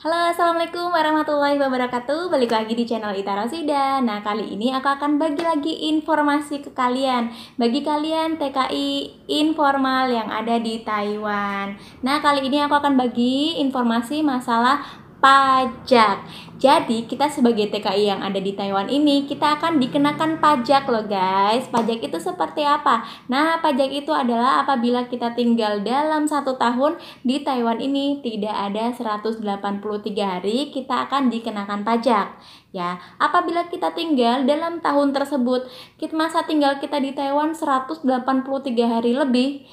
Halo, assalamualaikum warahmatullahi wabarakatuh. Balik lagi di channel Ita Rosida. Nah, kali ini aku akan bagi lagi informasi ke kalian. Bagi kalian TKI informal yang ada di Taiwan. Nah, kali ini aku akan bagi informasi masalah pajak. Jadi, kita sebagai TKI yang ada di Taiwan ini, kita akan dikenakan pajak loh guys. Pajak itu seperti apa? Nah, pajak itu adalah apabila kita tinggal dalam 1 tahun di Taiwan ini tidak ada 183 hari, kita akan dikenakan pajak. Ya, apabila kita tinggal dalam tahun tersebut, masa tinggal kita di Taiwan 183 hari lebih,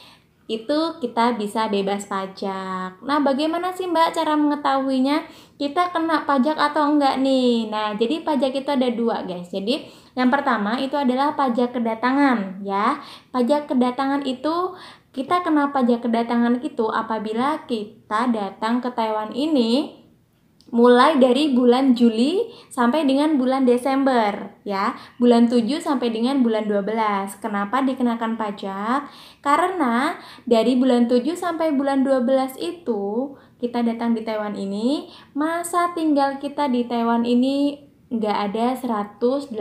itu kita bisa bebas pajak. Nah, bagaimana sih Mbak cara mengetahuinya kita kena pajak atau enggak nih? Nah, jadi pajak itu ada dua guys. Jadi yang pertama itu adalah pajak kedatangan ya. Pajak kedatangan itu kita kena pajak kedatangan itu apabila kita datang ke Taiwan ini mulai dari bulan Juli sampai dengan bulan Desember ya. Bulan 7 sampai dengan bulan 12. Kenapa dikenakan pajak? Karena dari bulan 7 sampai bulan 12 itu kita datang di Taiwan ini, masa tinggal kita di Taiwan ini nggak ada 183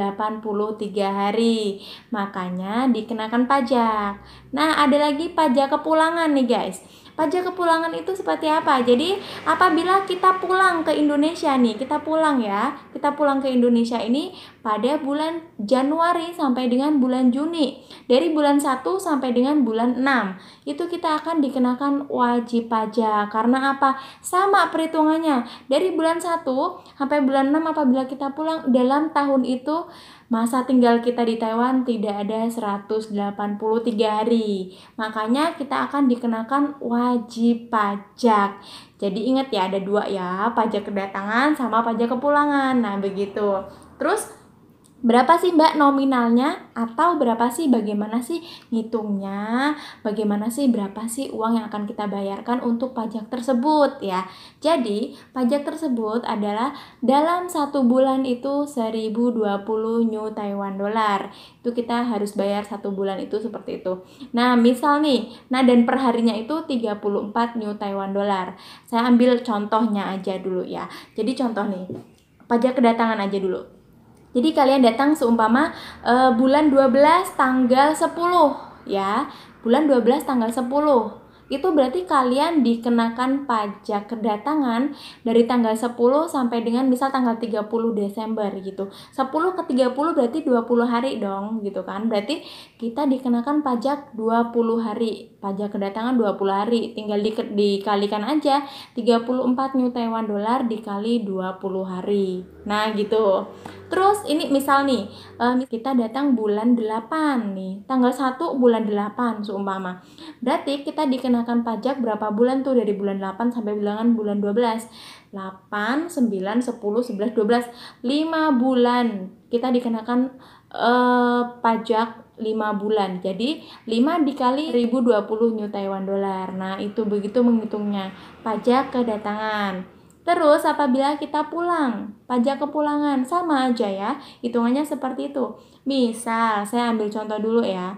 hari. Makanya dikenakan pajak. Nah, ada lagi pajak kepulangan nih guys. Pajak kepulangan itu seperti apa? Jadi apabila kita pulang ke Indonesia nih, kita pulang ke Indonesia ini pada bulan Januari sampai dengan bulan Juni. Dari bulan 1 sampai dengan bulan 6, itu kita akan dikenakan wajib pajak. Karena apa? Sama perhitungannya. Dari bulan 1 sampai bulan 6 apabila kita pulang dalam tahun itu, masa tinggal kita di Taiwan tidak ada 183 hari. Makanya kita akan dikenakan wajib pajak. Jadi ingat ya, ada dua ya, pajak kedatangan sama pajak kepulangan. Nah, begitu. Terus berapa sih Mbak nominalnya? Atau berapa sih, bagaimana sih ngitungnya? Bagaimana sih berapa sih uang yang akan kita bayarkan untuk pajak tersebut ya? Jadi pajak tersebut adalah dalam 1 bulan itu 1020 New Taiwan Dollar. Itu kita harus bayar 1 bulan itu seperti itu. Nah misal nih, dan perharinya itu 34 New Taiwan Dollar. Saya ambil contohnya aja dulu ya. Jadi contoh nih, pajak kedatangan aja dulu. Jadi kalian datang seumpama bulan 12 tanggal 10 ya. Bulan 12 tanggal 10. Itu berarti kalian dikenakan pajak kedatangan dari tanggal 10 sampai dengan misal tanggal 30 Desember gitu. 10 ke 30 berarti 20 hari dong gitu kan. Berarti kita dikenakan pajak 20 hari. Pajak kedatangan 20 hari. Tinggal dikalikan aja 34 New Taiwan Dollar dikali 20 hari. Nah gitu. Terus ini misal nih, kita datang bulan 8 nih, tanggal 1 bulan 8 seumpama. Berarti kita dikenakan pajak berapa bulan tuh dari bulan 8 sampai bulan 12. 8, 9, 10, 11, 12, 5 bulan. Kita dikenakan pajak 5 bulan. Jadi 5 dikali 1020 New Taiwan Dollar. Nah, itu begitu menghitungnya. Pajak kedatangan. Terus apabila kita pulang, pajak kepulangan sama aja ya, hitungannya seperti itu. Misal, saya ambil contoh dulu ya.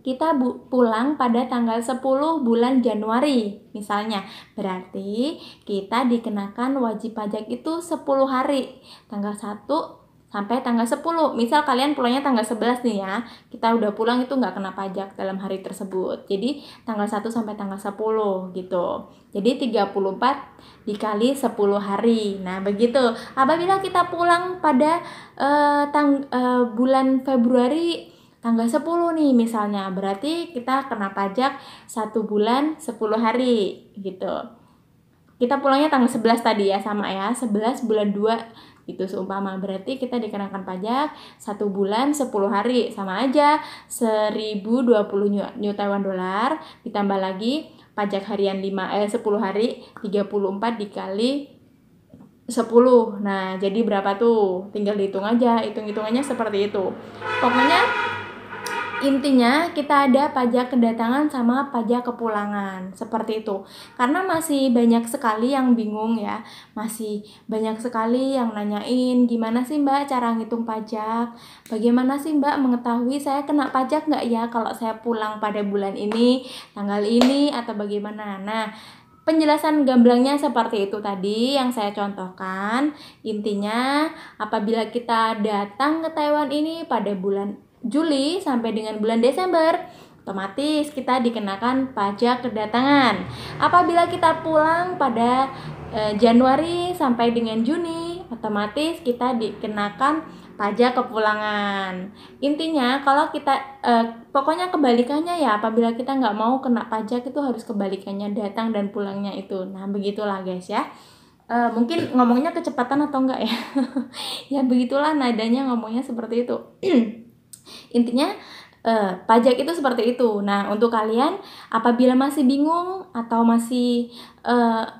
Kita pulang pada tanggal 10 bulan Januari misalnya. Berarti kita dikenakan wajib pajak itu 10 hari. Tanggal 1 sampai tanggal 10. Misal kalian pulangnya tanggal 11 nih ya. Kita udah pulang itu nggak kena pajak dalam hari tersebut. Jadi tanggal 1 sampai tanggal 10 gitu. Jadi 34 dikali 10 hari. Nah, begitu. Apabila kita pulang pada bulan Februari tanggal 10 nih misalnya, berarti kita kena pajak 1 bulan 10 hari gitu. Kita pulangnya tanggal 11 tadi ya, sama ya, 11 bulan 2 itu seumpama. Berarti kita dikenakan pajak 1 bulan 10 hari, sama aja 1020 New Taiwan Dollar ditambah lagi pajak harian 10 hari, 34 dikali 10. Nah, jadi berapa tuh? Tinggal dihitung aja, hitung-hitungannya seperti itu. Pokoknya intinya kita ada pajak kedatangan sama pajak kepulangan seperti itu. Karena masih banyak sekali yang bingung ya, masih banyak sekali yang nanyain gimana sih Mbak cara ngitung pajak, bagaimana sih Mbak mengetahui saya kena pajak nggak ya kalau saya pulang pada bulan ini, tanggal ini, atau bagaimana. Nah, Penjelasan gamblangnya seperti itu tadi yang saya contohkan. Intinya, apabila kita datang ke Taiwan ini pada bulan Juli sampai dengan bulan Desember, otomatis kita dikenakan pajak kedatangan. Apabila kita pulang pada Januari sampai dengan Juni, otomatis kita dikenakan pajak kepulangan. Intinya kalau kita pokoknya kebalikannya ya, apabila kita nggak mau kena pajak itu harus kebalikannya, datang dan pulangnya itu. Nah begitulah guys ya. Mungkin ngomongnya kecepatan atau enggak ya. Ya begitulah nadanya, ngomongnya seperti itu. Intinya pajak itu seperti itu. Nah, untuk kalian apabila masih bingung atau masih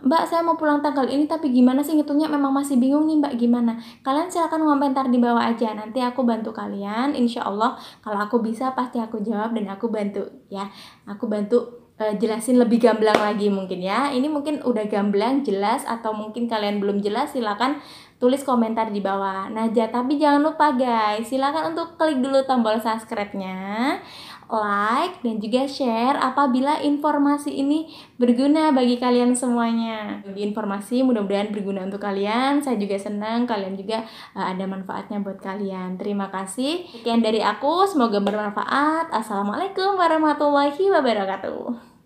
Mbak saya mau pulang tanggal ini tapi gimana sih ngitungnya, memang masih bingung nih Mbak gimana, kalian silahkan komentar di bawah aja, nanti aku bantu kalian. Insya Allah kalau aku bisa pasti aku jawab dan aku bantu ya. Aku bantu jelasin lebih gamblang lagi mungkin ya. Ini mungkin udah gamblang jelas, atau mungkin kalian belum jelas, silakan tulis komentar di bawah. Nah, tapi jangan lupa guys, silakan untuk klik dulu tombol subscribe-nya, like, dan juga share apabila informasi ini berguna bagi kalian semuanya. Informasi mudah-mudahan berguna untuk kalian. Saya juga senang kalian juga ada manfaatnya buat kalian. Terima kasih. Sekian dari aku, semoga bermanfaat. Assalamualaikum warahmatullahi wabarakatuh.